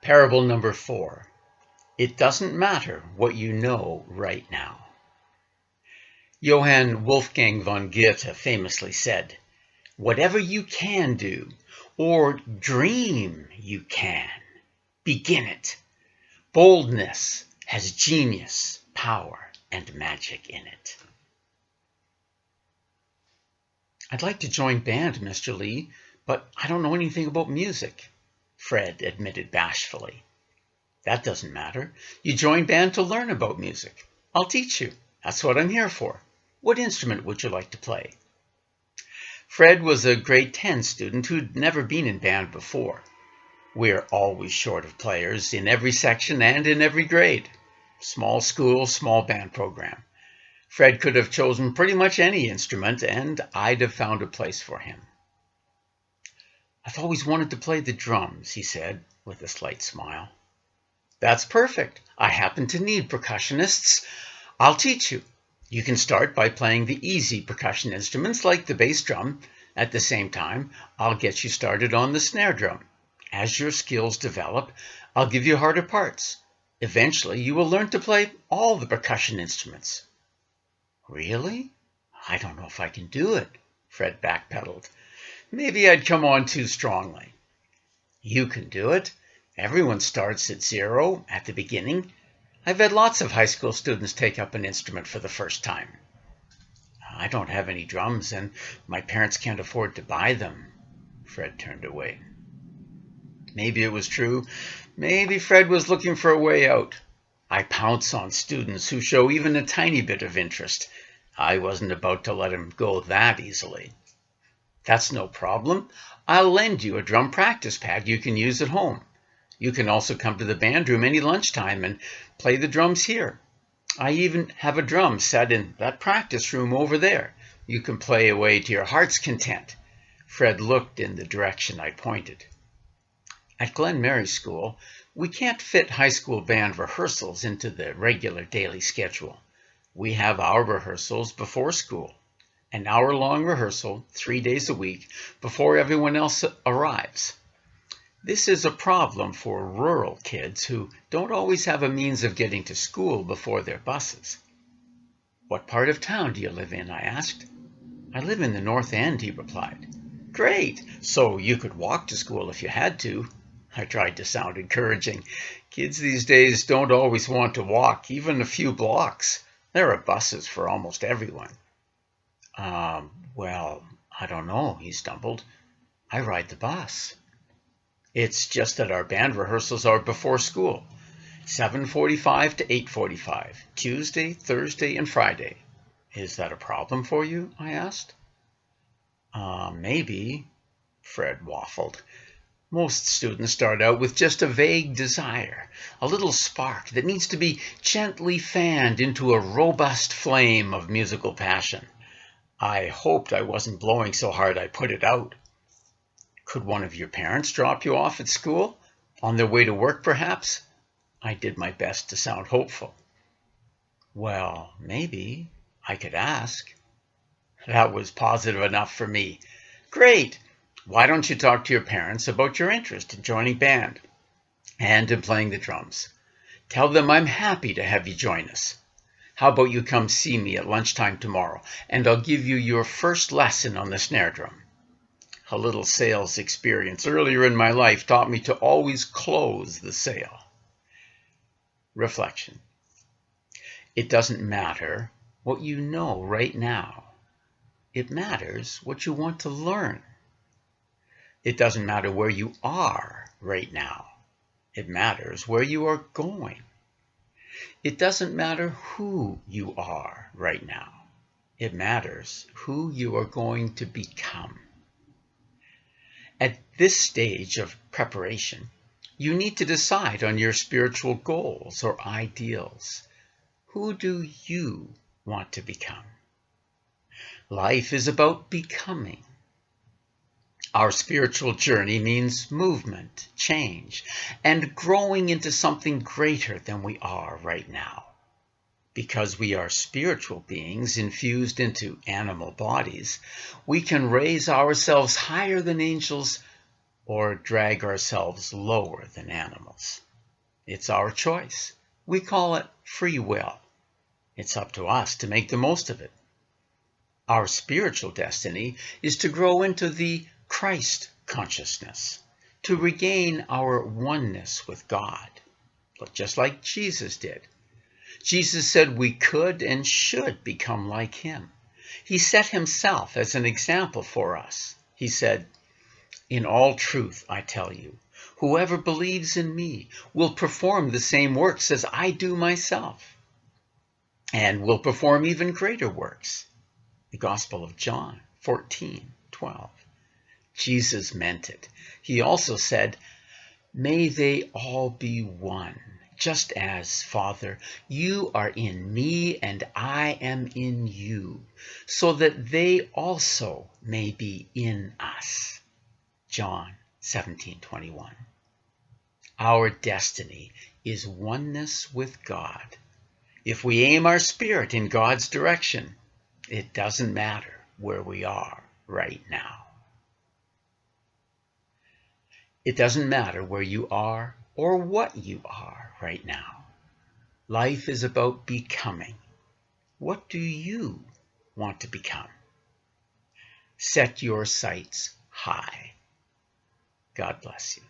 Parable number 4. It doesn't matter what you know right now. Johann Wolfgang von Goethe famously said, "Whatever you can do, or dream you can, begin it. Boldness has genius, power, and magic in it." "I'd like to join band, Mr. Lee, but I don't know anything about music," Fred admitted bashfully. "That doesn't matter. You join band to learn about music. I'll teach you. That's what I'm here for. What instrument would you like to play?" Fred was a grade 10 student who'd never been in band before. We're always short of players in every section and in every grade. Small school, small band program. Fred could have chosen pretty much any instrument, and I'd have found a place for him. "I've always wanted to play the drums," he said, with a slight smile. "That's perfect. I happen to need percussionists. I'll teach you. You can start by playing the easy percussion instruments like the bass drum. At the same time, I'll get you started on the snare drum. As your skills develop, I'll give you harder parts. Eventually, you will learn to play all the percussion instruments." "Really? I don't know if I can do it," Fred backpedaled. "Maybe I'd come on too strongly." "You can do it. Everyone starts at 0 at the beginning. I've had lots of high school students take up an instrument for the first time." "I don't have any drums, and my parents can't afford to buy them." Fred turned away. Maybe it was true. Maybe Fred was looking for a way out. I pounce on students who show even a tiny bit of interest. I wasn't about to let him go that easily. "That's no problem. I'll lend you a drum practice pad you can use at home. You can also come to the band room any lunchtime and play the drums here. I even have a drum set in that practice room over there. You can play away to your heart's content." Fred looked in the direction I pointed. At Glen Mary School, we can't fit high school band rehearsals into the regular daily schedule. We have our rehearsals before school, an hour-long rehearsal 3 days a week before everyone else arrives. This is a problem for rural kids who don't always have a means of getting to school before their buses. "What part of town do you live in?" I asked. "I live in the North End," he replied. "Great! So you could walk to school if you had to." I tried to sound encouraging. Kids these days don't always want to walk, even a few blocks. There are buses for almost everyone. Well, I don't know," he stumbled. "I ride the bus." "It's just that our band rehearsals are before school, 7:45 to 8:45, Tuesday, Thursday, and Friday. Is that a problem for you?" I asked. Maybe," Fred waffled. "Most students start out with just a vague desire, a little spark that needs to be gently fanned into a robust flame of musical passion. I hoped I wasn't blowing so hard I put it out." "Could one of your parents drop you off at school? On their way to work, perhaps?" I did my best to sound hopeful. "Well, maybe. I could ask." That was positive enough for me. "Great! Why don't you talk to your parents about your interest in joining band and in playing the drums? Tell them I'm happy to have you join us. How about you come see me at lunchtime tomorrow, and I'll give you your first lesson on the snare drum." A little sales experience earlier in my life taught me to always close the sale. Reflection. It doesn't matter what you know right now. It matters what you want to learn. It doesn't matter where you are right now. It matters where you are going. It doesn't matter who you are right now. It matters who you are going to become. At this stage of preparation, you need to decide on your spiritual goals or ideals. Who do you want to become? Life is about becoming. Our spiritual journey means movement, change, and growing into something greater than we are right now. Because we are spiritual beings infused into animal bodies, we can raise ourselves higher than angels or drag ourselves lower than animals. It's our choice. We call it free will. It's up to us to make the most of it. Our spiritual destiny is to grow into the Christ consciousness, to regain our oneness with God, just like Jesus did. Jesus said we could and should become like him. He set himself as an example for us. He said, "In all truth, I tell you, whoever believes in me will perform the same works as I do myself, and will perform even greater works." The Gospel of John 14:12. Jesus meant it. He also said, "May they all be one, just as, Father, you are in me and I am in you, so that they also may be in us." John 17:21. Our destiny is oneness with God. If we aim our spirit in God's direction, it doesn't matter where we are right now. It doesn't matter where you are or what you are right now. Life is about becoming. What do you want to become? Set your sights high. God bless you.